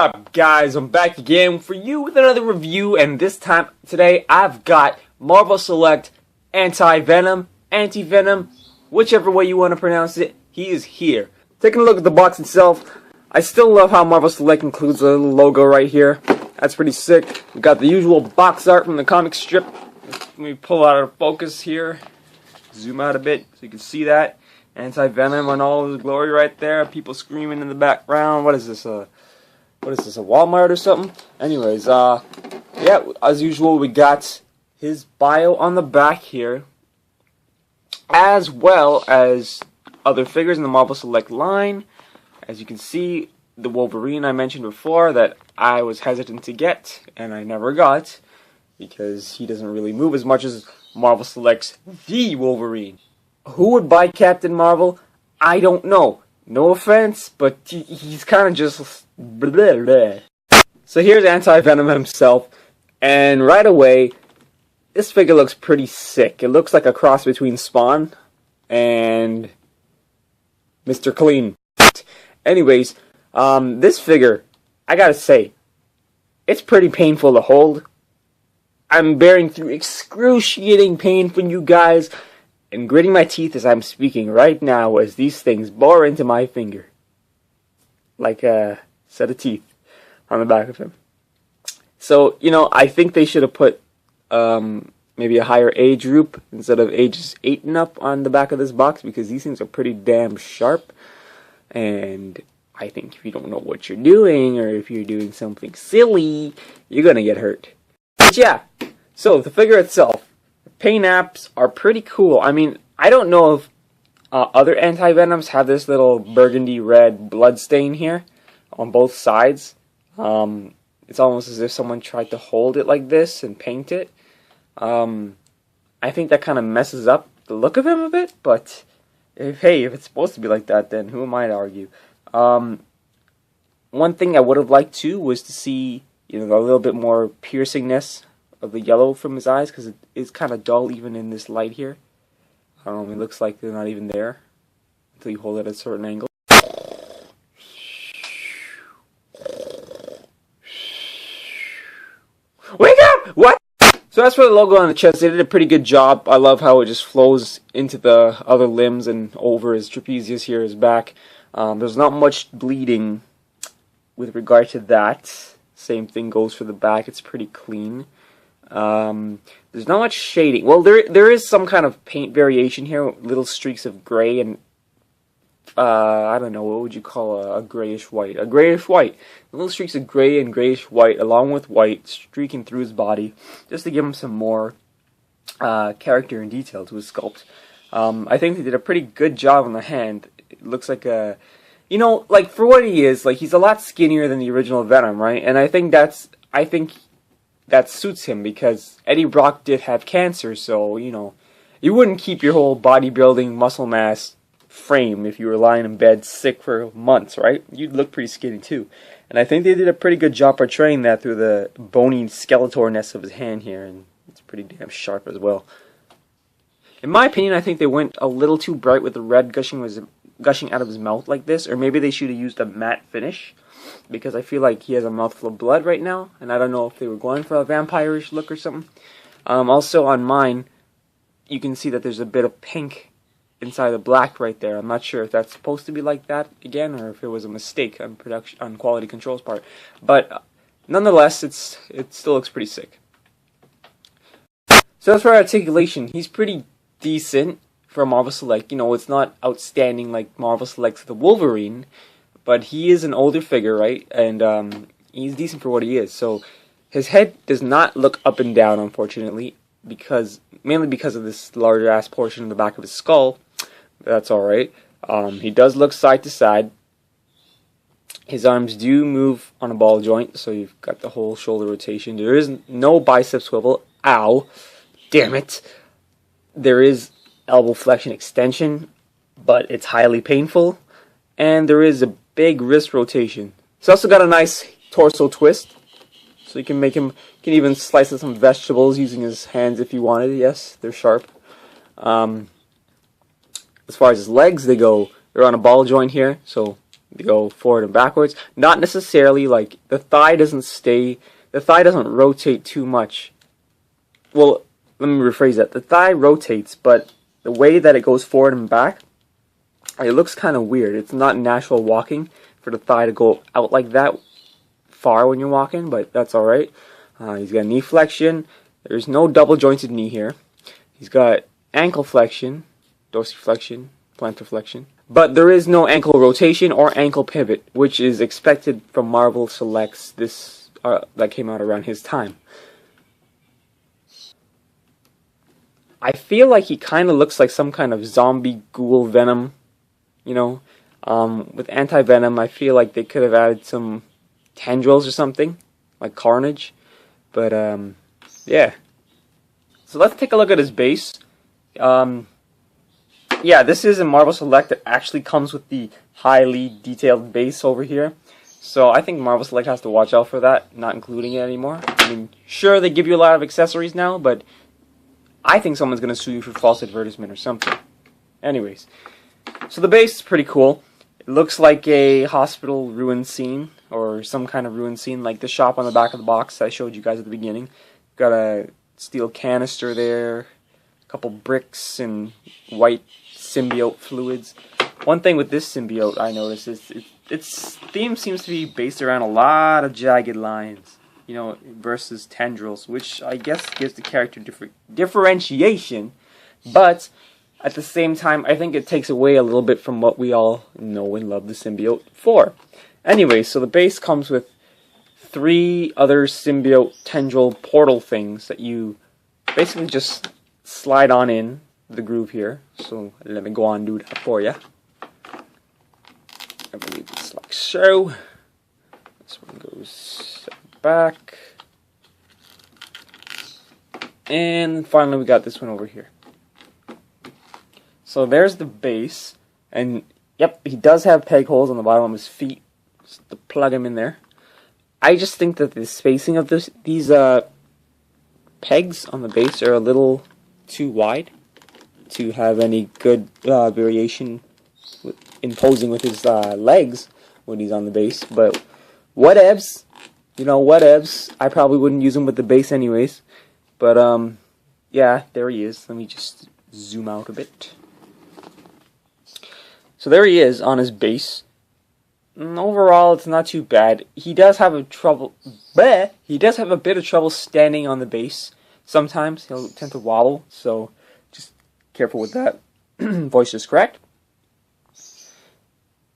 up, guys? I'm back again for you with another review, and today I've got Marvel Select Anti-Venom, Anti-Venom, whichever way you want to pronounce it. He is here. Taking a look at the box itself, I still love how Marvel Select includes a little logo right here. That's pretty sick. We got the usual box art from the comic strip. Let me pull out of focus here. Zoom out a bit so you can see that. Anti-Venom on all his glory right there. People screaming in the background. What is this? A Walmart or something? Anyways, yeah, as usual, we got his bio on the back here, as well as other figures in the Marvel Select line. As you can see, the Wolverine I mentioned before that I was hesitant to get, and I never got, because he doesn't really move as much as Marvel Select's The Wolverine. Who would buy Captain Marvel? I don't know. No offense, but he's kind of just blah, blah. So here's Anti-Venom himself, and right away, this figure looks pretty sick. It looks like a cross between Spawn and Mr. Clean. Anyways, this figure, I gotta say, it's pretty painful to hold. I'm bearing through excruciating pain for you guys, and gritting my teeth as I'm speaking right now as these things bore into my finger. Like a set of teeth on the back of him. So, you know, I think they should have put maybe a higher age group instead of ages 8 and up on the back of this box, because these things are pretty damn sharp. And I think if you don't know what you're doing, or if you're doing something silly, you're gonna get hurt. But yeah, so the figure itself. Paint apps are pretty cool. I mean, I don't know if other Anti-Venoms have this little burgundy red blood stain here on both sides. It's almost as if someone tried to hold it like this and paint it. I think that kind of messes up the look of him a bit, but if it's supposed to be like that, then who am I to argue? One thing I would have liked too was to see, you know, a little bit more piercingness of the yellow from his eyes, because it is kind of dull even in this light here. I don't know, it looks like they're not even there until you hold it at a certain angle. Wake up! What? So as for the logo on the chest, they did a pretty good job. I love how it just flows into the other limbs and over his trapezius here, his back. There's not much bleeding with regard to that. Same thing goes for the back. It's pretty clean. There's not much shading. Well, there is some kind of paint variation here, little streaks of gray and I don't know, what would you call a grayish white? A grayish white. Little streaks of gray and grayish white along with white streaking through his body, just to give him some more character and detail to his sculpt. I think they did a pretty good job on the hand. It looks like a, you know, like for what he is, like he's a lot skinnier than the original Venom, right? And I think that suits him, because Eddie Brock did have cancer, so, you know, you wouldn't keep your whole bodybuilding muscle mass frame if you were lying in bed sick for months, right? You'd look pretty skinny too. And I think they did a pretty good job portraying that through the bony skeletorness of his hand here, and it's pretty damn sharp as well. In my opinion, I think they went a little too bright with the red gushing out of his mouth like this, or maybe they should have used a matte finish, because I feel like he has a mouthful of blood right now, and I don't know if they were going for a vampire-ish look or something. Also on mine, you can see that there's a bit of pink inside the black right there. I'm not sure if that's supposed to be like that again, or if it was a mistake on quality control's part. But nonetheless, it still looks pretty sick. So as for Articulation, he's pretty decent for Marvel Select. You know, it's not outstanding like Marvel Select's The Wolverine, but he is an older figure, right? And he's decent for what he is. So his head does not look up and down, unfortunately, mainly because of this larger ass portion in the back of his skull. That's alright. He does look side to side. His arms do move on a ball joint, so you've got the whole shoulder rotation. There is no bicep swivel. Ow. Damn it. There is elbow flexion extension, but it's highly painful. And there is a big wrist rotation. He's also got a nice torso twist, so you can even slice some vegetables using his hands if you wanted. Yes, they're sharp. As far as his legs, they're on a ball joint here, so They go forward and backwards. Not necessarily, like, the thigh doesn't rotate too much. Well, let me rephrase that. The thigh rotates, but the way that it goes forward and back, it looks kind of weird. It's not natural walking for the thigh to go out like that far when you're walking, but that's alright. He's got knee flexion. There's no double jointed knee here. He's got ankle flexion, dorsiflexion, plantar flexion. But there is no ankle rotation or ankle pivot, which is expected from Marvel Selects that came out around his time. I feel like he kind of looks like some kind of zombie ghoul Venom, you know. With Anti-Venom, I feel like they could have added some tendrils or something, like Carnage. But, yeah. So let's take a look at his base. Yeah, this is a Marvel Select that actually comes with the highly detailed base over here. So I think Marvel Select has to watch out for that, not including it anymore. I mean, sure, they give you a lot of accessories now, but I think someone's going to sue you for false advertisement or something. Anyways, so the base is pretty cool. It looks like a hospital ruin scene, or some kind of ruin scene, like the shop on the back of the box I showed you guys at the beginning. Got a steel canister there, a couple bricks, and white symbiote fluids. One thing with this symbiote I noticed is its theme seems to be based around a lot of jagged lines, you know, versus tendrils, which I guess gives the character differentiation, but at the same time I think it takes away a little bit from what we all know and love the symbiote for. Anyway, so the base comes with 3 other symbiote tendril portal things that you basically just slide on in the groove here. So let me go on and do that for you. I believe it's like so. This one goes back. And finally we got this one over here. So there's the base. And yep, he does have peg holes on the bottom of his feet just to plug him in there. I just think that the spacing of these pegs on the base are a little too wide to have any good variation in posing with his legs when he's on the base, but whatevs, you know, whatevs. I probably wouldn't use him with the base anyways, but yeah, there he is. Let me just zoom out a bit. So there he is on his base. And overall, it's not too bad. He does have a bit of trouble standing on the base. Sometimes he'll tend to wobble, so just careful with that. Voice is cracked.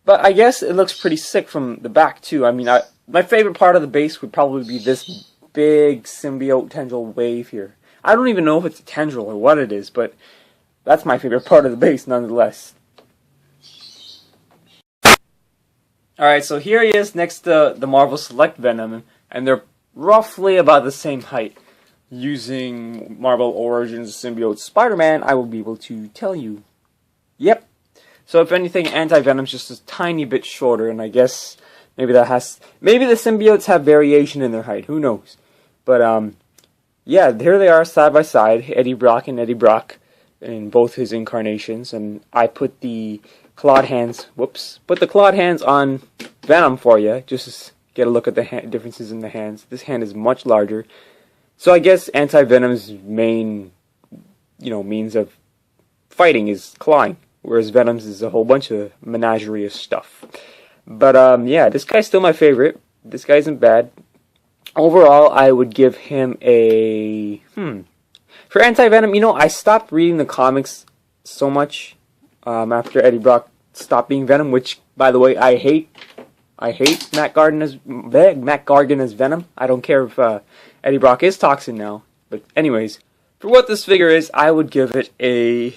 But I guess it looks pretty sick from the back too. I mean, my favorite part of the base would probably be this big symbiote tendril wave here. I don't even know if it's a tendril or what it is, but that's my favorite part of the base nonetheless. Alright, so here he is next to the Marvel Select Venom, and they're roughly about the same height. Using Marvel Origins Symbiote Spider-Man, I will be able to tell you. Yep. So if anything, Anti-Venom's just a tiny bit shorter, and I guess maybe the symbiotes have variation in their height. Who knows? But yeah, here they are side by side, Eddie Brock and Eddie Brock in both his incarnations, and I put the clawed hands. Put the clawed hands on Venom for you, just to get a look at the differences in the hands. This hand is much larger. So I guess Anti-Venom's main, means of fighting is clawing, whereas Venom's is a whole bunch of menagerie of stuff. But yeah, this guy's still my favorite. This guy isn't bad. Overall, I would give him a For Anti-Venom, I stopped reading the comics so much after Eddie Brock stopped being Venom, which, by the way, I hate Matt Gargan as Venom. I don't care if Eddie Brock is Toxin now. But anyways, for what this figure is, I would give it a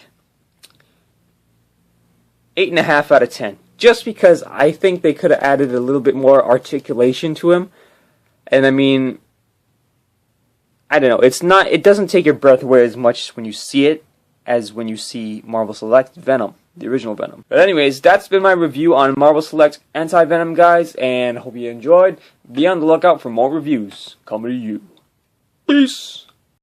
8.5 out of 10. Just because I think they could have added a little bit more articulation to him. And I mean, I don't know, it doesn't take your breath away as much when you see it as when you see Marvel Select Venom, the original Venom. But anyways, that's been my review on Marvel Select Anti-Venom, guys, and hope you enjoyed. Be on the lookout for more reviews coming to you. Peace!